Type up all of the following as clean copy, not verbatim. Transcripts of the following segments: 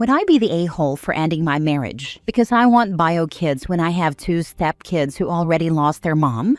Would I be the a-hole for ending my marriage because I want bio kids when I have two step-kids who already lost their mom?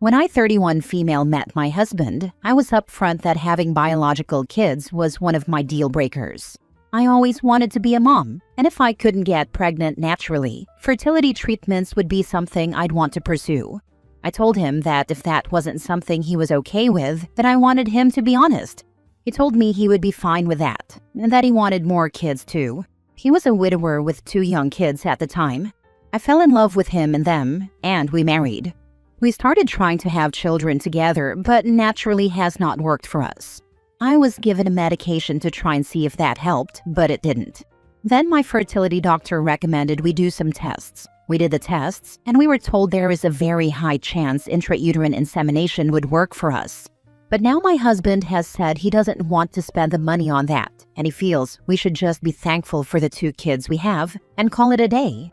When I, 31 female, met my husband, I was upfront that having biological kids was one of my deal breakers. I always wanted to be a mom, and if I couldn't get pregnant naturally, fertility treatments would be something I'd want to pursue. I told him that if that wasn't something he was okay with, then I wanted him to be honest. He told me he would be fine with that, and that he wanted more kids too. He was a widower with 2 young kids at the time. I fell in love with him and them, and we married. We started trying to have children together, but naturally has not worked for us. I was given a medication to try and see if that helped, but it didn't. Then my fertility doctor recommended we do some tests. We did the tests, and we were told there is a very high chance intrauterine insemination would work for us. But now my husband has said he doesn't want to spend the money on that, and he feels we should just be thankful for the 2 kids we have and call it a day.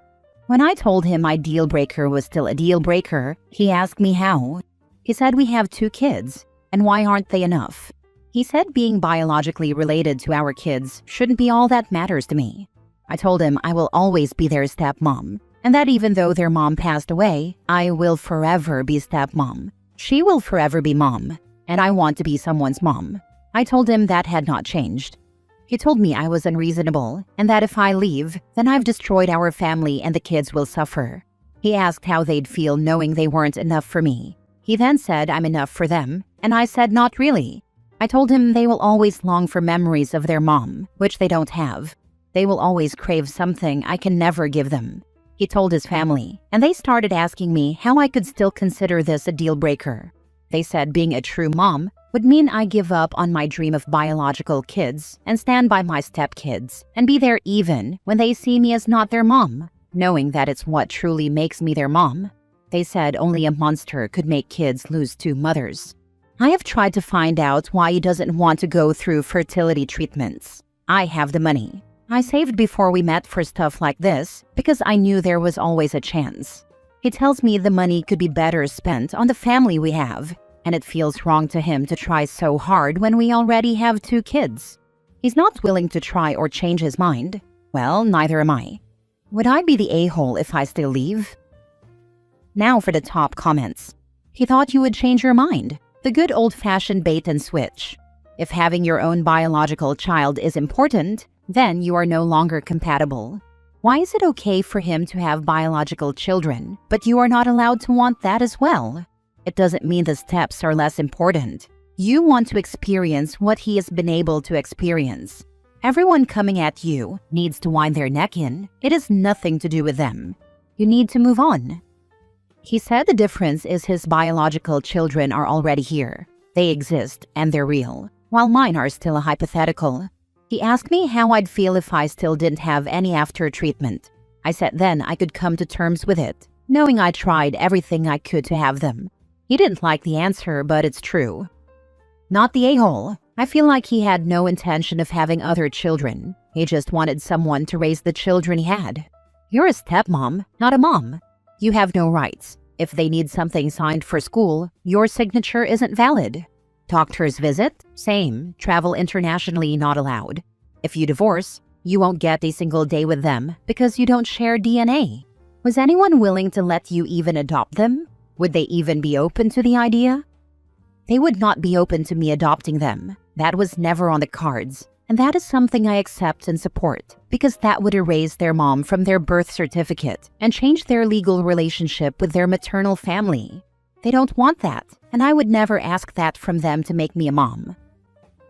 When I told him my deal breaker was still a deal breaker, he asked me how. He said we have 2 kids, and why aren't they enough? He said being biologically related to our kids shouldn't be all that matters to me. I told him I will always be their stepmom, and that even though their mom passed away, I will forever be stepmom. She will forever be mom, and I want to be someone's mom. I told him that had not changed. He told me I was unreasonable, and that if I leave, then I've destroyed our family and the kids will suffer. He asked how they'd feel knowing they weren't enough for me. He then said I'm enough for them, and I said not really. I told him they will always long for memories of their mom, which they don't have. They will always crave something I can never give them. He told his family, and they started asking me how I could still consider this a deal breaker. They said being a true mom would mean I give up on my dream of biological kids and stand by my stepkids and be there even when they see me as not their mom, knowing that it's what truly makes me their mom. They said only a monster could make kids lose 2 mothers. I have tried to find out why he doesn't want to go through fertility treatments. I have the money. I saved before we met for stuff like this because I knew there was always a chance. He tells me the money could be better spent on the family we have, and it feels wrong to him to try so hard when we already have 2 kids. He's not willing to try or change his mind. Well, neither am I. Would I be the a-hole if I still leave? Now for the top comments. He thought you would change your mind. The good old-fashioned bait and switch. If having your own biological child is important, then you are no longer compatible. Why is it okay for him to have biological children, but you are not allowed to want that as well? It doesn't mean the steps are less important. You want to experience what he has been able to experience. Everyone coming at you needs to wind their neck in. It has nothing to do with them. You need to move on. He said the difference is his biological children are already here. They exist and they're real, while mine are still a hypothetical. He asked me how I'd feel if I still didn't have any after treatment. I said then I could come to terms with it, knowing I tried everything I could to have them. He didn't like the answer, but it's true. Not the a-hole. I feel like he had no intention of having other children. He just wanted someone to raise the children he had. You're a stepmom, not a mom. You have no rights. If they need something signed for school, your signature isn't valid. Doctor's visit? Same. Travel internationally not allowed. If you divorce, you won't get a single day with them because you don't share DNA. Was anyone willing to let you even adopt them? Would they even be open to the idea? They would not be open to me adopting them. That was never on the cards. And that is something I accept and support because that would erase their mom from their birth certificate and change their legal relationship with their maternal family. They don't want that, and I would never ask that from them to make me a mom.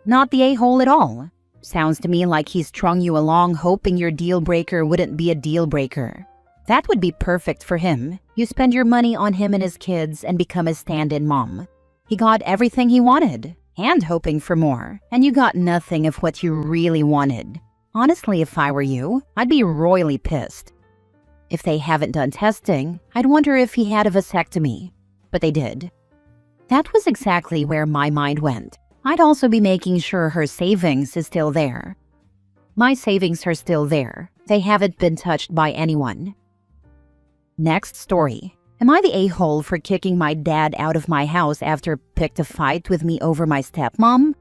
Not the a-hole at all. Sounds to me like he strung you along hoping your deal breaker wouldn't be a deal breaker. That would be perfect for him. You spend your money on him and his kids and become a stand-in mom. He got everything he wanted, and hoping for more, and you got nothing of what you really wanted. Honestly, if I were you, I'd be royally pissed. If they haven't done testing, I'd wonder if he had a vasectomy. But they did. That was exactly where my mind went. I'd also be making sure her savings is still there. My savings are still there. They haven't been touched by anyone. Next story. Am I the a-hole for kicking my dad out of my house after picked a fight with me over my stepmom?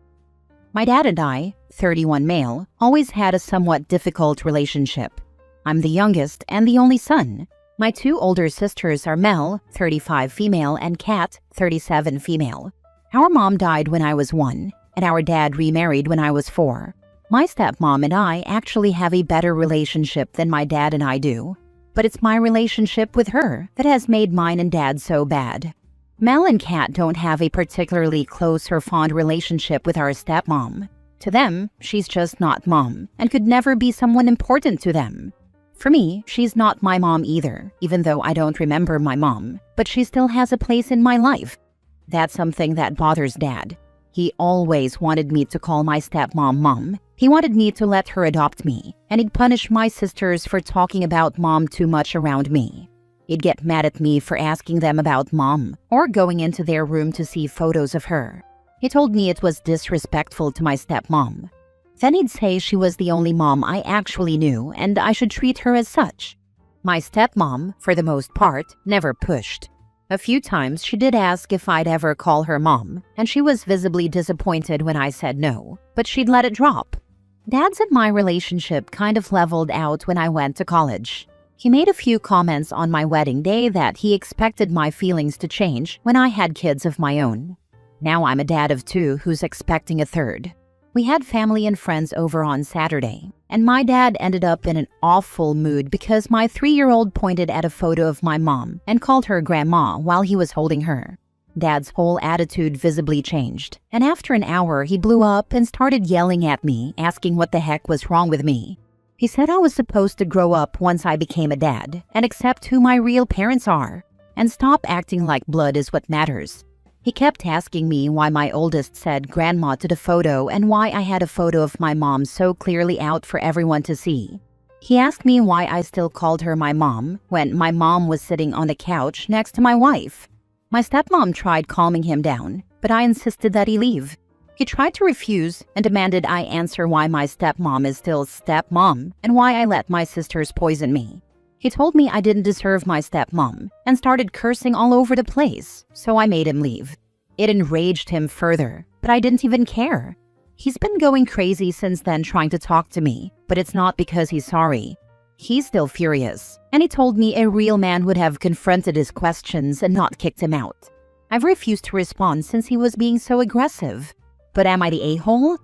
My dad and I, 31 male, always had a somewhat difficult relationship. I'm the youngest and the only son. My two older sisters are Mel, 35 female, and Kat, 37 female. Our mom died when I was 1, and our dad remarried when I was 4. My stepmom and I actually have a better relationship than my dad and I do. But it's my relationship with her that has made mine and Dad so bad. Mel and Kat don't have a particularly close or fond relationship with our stepmom. To them, she's just not mom and could never be someone important to them. For me, she's not my mom either, even though I don't remember my mom, but she still has a place in my life. That's something that bothers Dad. He always wanted me to call my stepmom Mom. He wanted me to let her adopt me, and he'd punish my sisters for talking about Mom too much around me. He'd get mad at me for asking them about Mom, or going into their room to see photos of her. He told me it was disrespectful to my stepmom. Then he'd say she was the only mom I actually knew, and I should treat her as such. My stepmom, for the most part, never pushed. A few times she did ask if I'd ever call her mom, and she was visibly disappointed when I said no, but she'd let it drop. Dad's and my relationship kind of leveled out when I went to college. He made a few comments on my wedding day that he expected my feelings to change when I had kids of my own. Now I'm a dad of 2 who's expecting a 3rd. We had family and friends over on Saturday, and my dad ended up in an awful mood because my 3-year-old pointed at a photo of my mom and called her grandma while he was holding her. Dad's whole attitude visibly changed, and after an hour he blew up and started yelling at me, asking what the heck was wrong with me. He said I was supposed to grow up once I became a dad and accept who my real parents are, and stop acting like blood is what matters. He kept asking me why my oldest said grandma to the photo and why I had a photo of my mom so clearly out for everyone to see. He asked me why I still called her my mom when my mom was sitting on the couch next to my wife. My stepmom tried calming him down, but I insisted that he leave. He tried to refuse and demanded I answer why my stepmom is still stepmom and why I let my sisters poison me. He told me I didn't deserve my stepmom and started cursing all over the place, so I made him leave. It enraged him further, but I didn't even care. He's been going crazy since then trying to talk to me, but it's not because he's sorry. He's still furious, and he told me a real man would have confronted his questions and not kicked him out. I've refused to respond since he was being so aggressive. But am I the a-hole?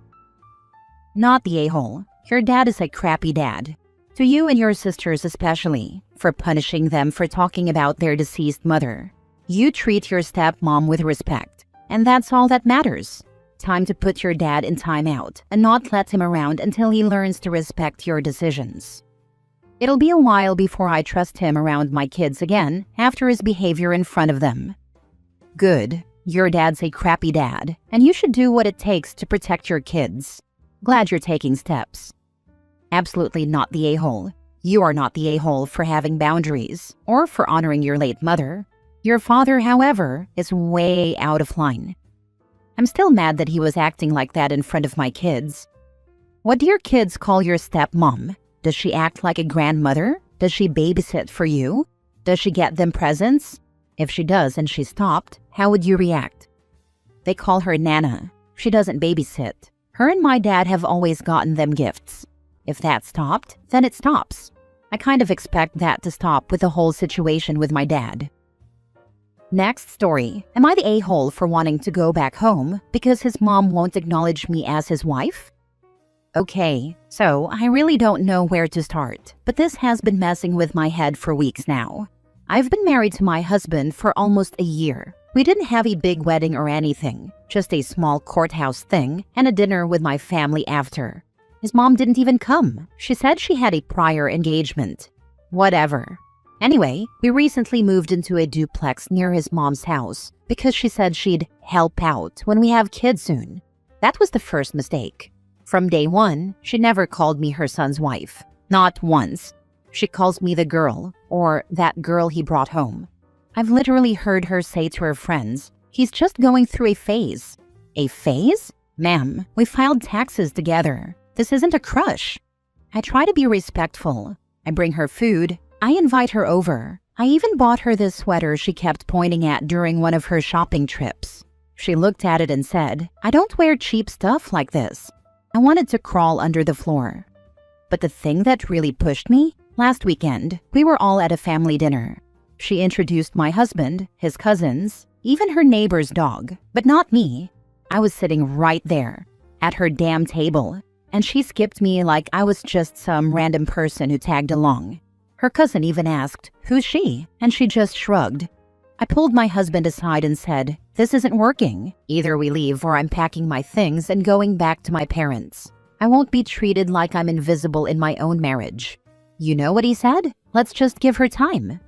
Not the a-hole. Your dad is a crappy dad. To you and your sisters especially, for punishing them for talking about their deceased mother. You treat your stepmom with respect, and that's all that matters. Time to put your dad in timeout and not let him around until he learns to respect your decisions. It'll be a while before I trust him around my kids again after his behavior in front of them. Good. Your dad's a crappy dad, and you should do what it takes to protect your kids. Glad you're taking steps. Absolutely not the a-hole. You are not the a-hole for having boundaries, or for honoring your late mother. Your father, however, is way out of line. I'm still mad that he was acting like that in front of my kids. What do your kids call your stepmom? Does she act like a grandmother? Does she babysit for you? Does she get them presents? If she does and she stopped, how would you react? They call her Nana. She doesn't babysit. Her and my dad have always gotten them gifts. If that stopped, then it stops. I kind of expect that to stop with the whole situation with my dad. Next story. Am I the a-hole for wanting to go back home because his mom won't acknowledge me as his wife? Okay, so I really don't know where to start, but this has been messing with my head for weeks now. I've been married to my husband for almost a year. We didn't have a big wedding or anything, just a small courthouse thing and a dinner with my family after. His mom didn't even come. She said she had a prior engagement. Whatever. Anyway, we recently moved into a duplex near his mom's house because she said she'd help out when we have kids soon. That was the first mistake. From day one, she never called me her son's wife. Not once. She calls me the girl, or that girl he brought home. I've literally heard her say to her friends, he's just going through a phase. A phase? Ma'am, we filed taxes together. This isn't a crush. I try to be respectful. I bring her food. I invite her over. I even bought her this sweater she kept pointing at during one of her shopping trips. She looked at it and said, "I don't wear cheap stuff like this." I wanted to crawl under the floor. But the thing that really pushed me? Last weekend, we were all at a family dinner. She introduced my husband, his cousins, even her neighbor's dog, but not me. I was sitting right there, at her damn table, and she skipped me like I was just some random person who tagged along. Her cousin even asked, "Who's she?" And she just shrugged. I pulled my husband aside and said, "This isn't working. Either we leave or I'm packing my things and going back to my parents. I won't be treated like I'm invisible in my own marriage." You know what he said? "Let's just give her time."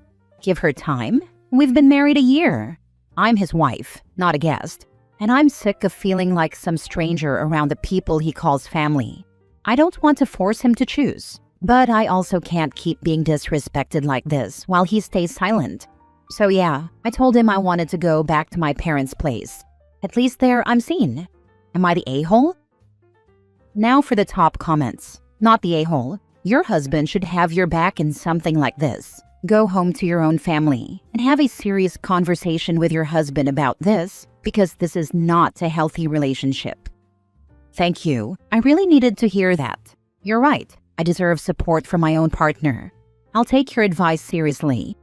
Give her time? We've been married a year. I'm his wife, not a guest. And I'm sick of feeling like some stranger around the people he calls family. I don't want to force him to choose. But I also can't keep being disrespected like this while he stays silent. So yeah, I told him I wanted to go back to my parents' place. At least there I'm seen. Am I the a-hole? Now for the top comments. Not the a-hole. Your husband should have your back in something like this. Go home to your own family and have a serious conversation with your husband about this, because this is not a healthy relationship. Thank you. I really needed to hear that. You're right. I deserve support from my own partner. I'll take your advice seriously.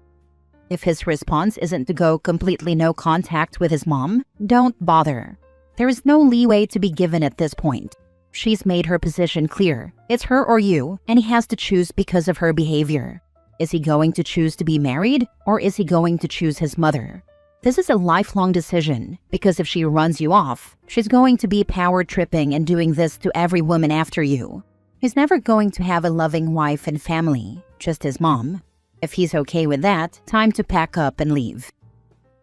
If his response isn't to go completely no contact with his mom, don't bother. There is no leeway to be given at this point. She's made her position clear. It's her or you, and he has to choose because of her behavior. Is he going to choose to be married, or is he going to choose his mother? This is a lifelong decision, because if she runs you off, she's going to be power-tripping and doing this to every woman after you. He's never going to have a loving wife and family, just his mom. If he's okay with that, time to pack up and leave.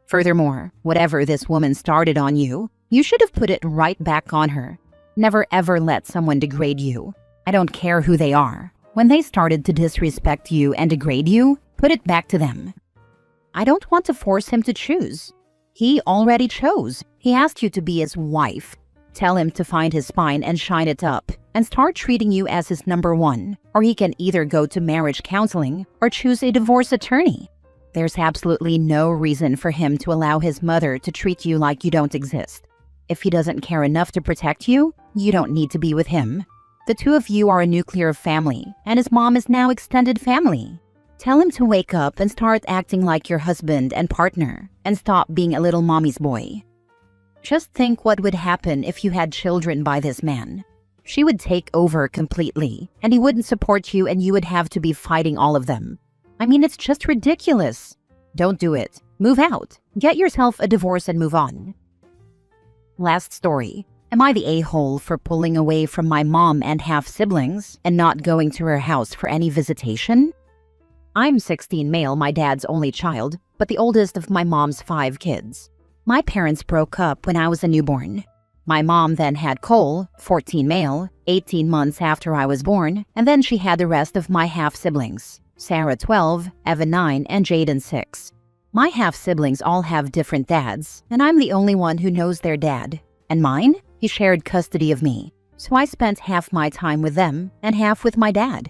Furthermore, whatever this woman started on you, you should have put it right back on her. Never ever let someone degrade you. I don't care who they are. When they started to disrespect you and degrade you, put it back to them. I don't want to force him to choose. He already chose. He asked you to be his wife. Tell him to find his spine and shine it up, and start treating you as his number one, or he can either go to marriage counseling or choose a divorce attorney. There's absolutely no reason for him to allow his mother to treat you like you don't exist. If he doesn't care enough to protect you, you don't need to be with him. The two of you are a nuclear family, and his mom is now extended family. Tell him to wake up and start acting like your husband and partner, and stop being a little mommy's boy. Just think what would happen if you had children by this man. She would take over completely, and he wouldn't support you, and you would have to be fighting all of them. I mean, it's just ridiculous. Don't do it. Move out. Get yourself a divorce and move on. Last story. Am I the a-hole for pulling away from my mom and half-siblings and not going to her house for any visitation? I'm 16 male, my dad's only child, but the oldest of my mom's 5 kids. My parents broke up when I was a newborn. My mom then had Cole, 14 male, 18 months after I was born, and then she had the rest of my half-siblings, Sarah 12, Evan 9, and Jaden 6. My half-siblings all have different dads, and I'm the only one who knows their dad. And mine? He shared custody of me, so I spent half my time with them and half with my dad.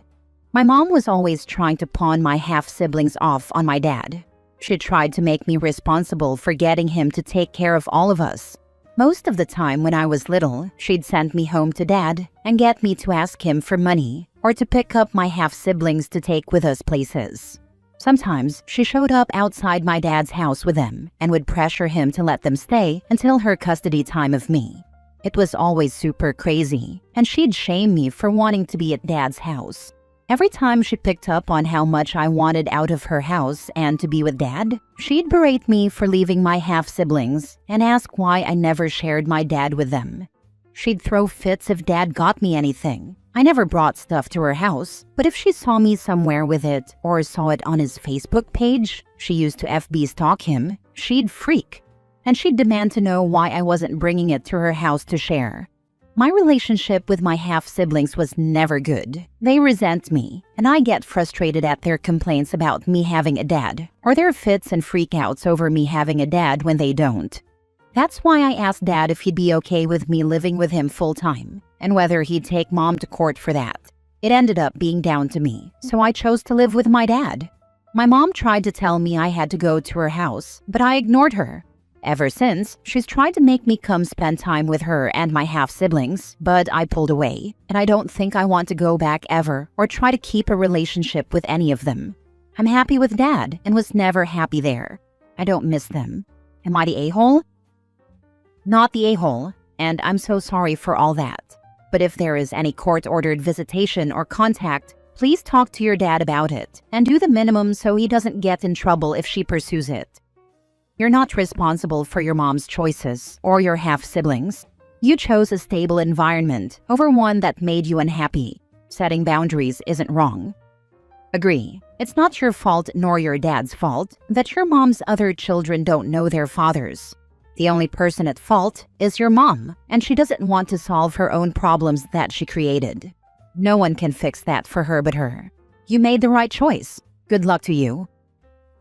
My mom was always trying to pawn my half-siblings off on my dad. She tried to make me responsible for getting him to take care of all of us. Most of the time when I was little, she'd send me home to dad and get me to ask him for money or to pick up my half-siblings to take with us places. Sometimes she showed up outside my dad's house with them and would pressure him to let them stay until her custody time of me. It was always super crazy, and she'd shame me for wanting to be at dad's house. Every time she picked up on how much I wanted out of her house and to be with dad, she'd berate me for leaving my half-siblings and ask why I never shared my dad with them. She'd throw fits if dad got me anything. I never brought stuff to her house, but if she saw me somewhere with it or saw it on his Facebook page, she used to FB stalk him, she'd freak. And she'd demand to know why I wasn't bringing it to her house to share. My relationship with my half-siblings was never good. They resent me, and I get frustrated at their complaints about me having a dad, or their fits and freakouts over me having a dad when they don't. That's why I asked dad if he'd be okay with me living with him full-time, and whether he'd take mom to court for that. It ended up being down to me, so I chose to live with my dad. My mom tried to tell me I had to go to her house, but I ignored her. Ever since, she's tried to make me come spend time with her and my half-siblings, but I pulled away, and I don't think I want to go back ever or try to keep a relationship with any of them. I'm happy with Dad and was never happy there. I don't miss them. Am I the a-hole? Not the a-hole, and I'm so sorry for all that. But if there is any court-ordered visitation or contact, please talk to your dad about it and do the minimum so he doesn't get in trouble if she pursues it. You're not responsible for your mom's choices or your half-siblings. You chose a stable environment over one that made you unhappy. Setting boundaries isn't wrong. Agree, it's not your fault nor your dad's fault that your mom's other children don't know their fathers. The only person at fault is your mom, and she doesn't want to solve her own problems that she created. No one can fix that for her but her. You made the right choice. Good luck to you.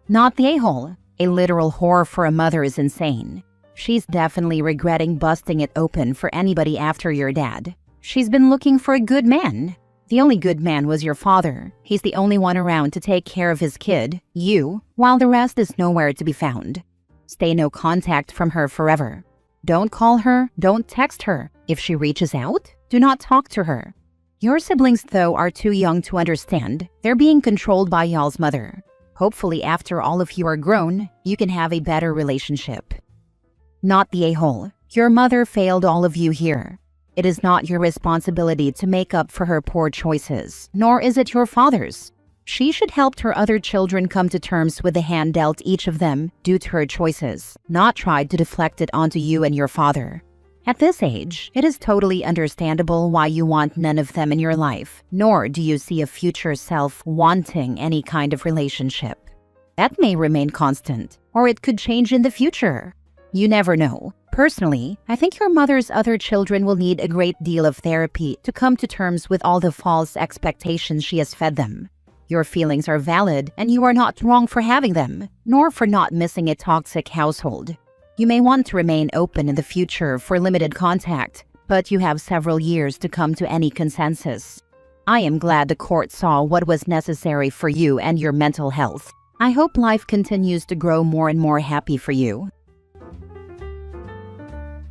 Not the a-hole. A literal whore for a mother is insane. She's definitely regretting busting it open for anybody after your dad. She's been looking for a good man. The only good man was your father. He's the only one around to take care of his kid, you, while the rest is nowhere to be found. Stay no contact from her forever. Don't call her, don't text her. If she reaches out, do not talk to her. Your siblings, though, are too young to understand. They're being controlled by y'all's mother. Hopefully, after all of you are grown, you can have a better relationship. Not the a-hole. Your mother failed all of you here. It is not your responsibility to make up for her poor choices, nor is it your father's. She should help her other children come to terms with the hand dealt each of them due to her choices, not tried to deflect it onto you and your father. At this age, it is totally understandable why you want none of them in your life, nor do you see a future self wanting any kind of relationship. That may remain constant, or it could change in the future. You never know. Personally, I think your mother's other children will need a great deal of therapy to come to terms with all the false expectations she has fed them. Your feelings are valid, and you are not wrong for having them, nor for not missing a toxic household. You may want to remain open in the future for limited contact, but you have several years to come to any consensus. I am glad the court saw what was necessary for you and your mental health. I hope life continues to grow more and more happy for you.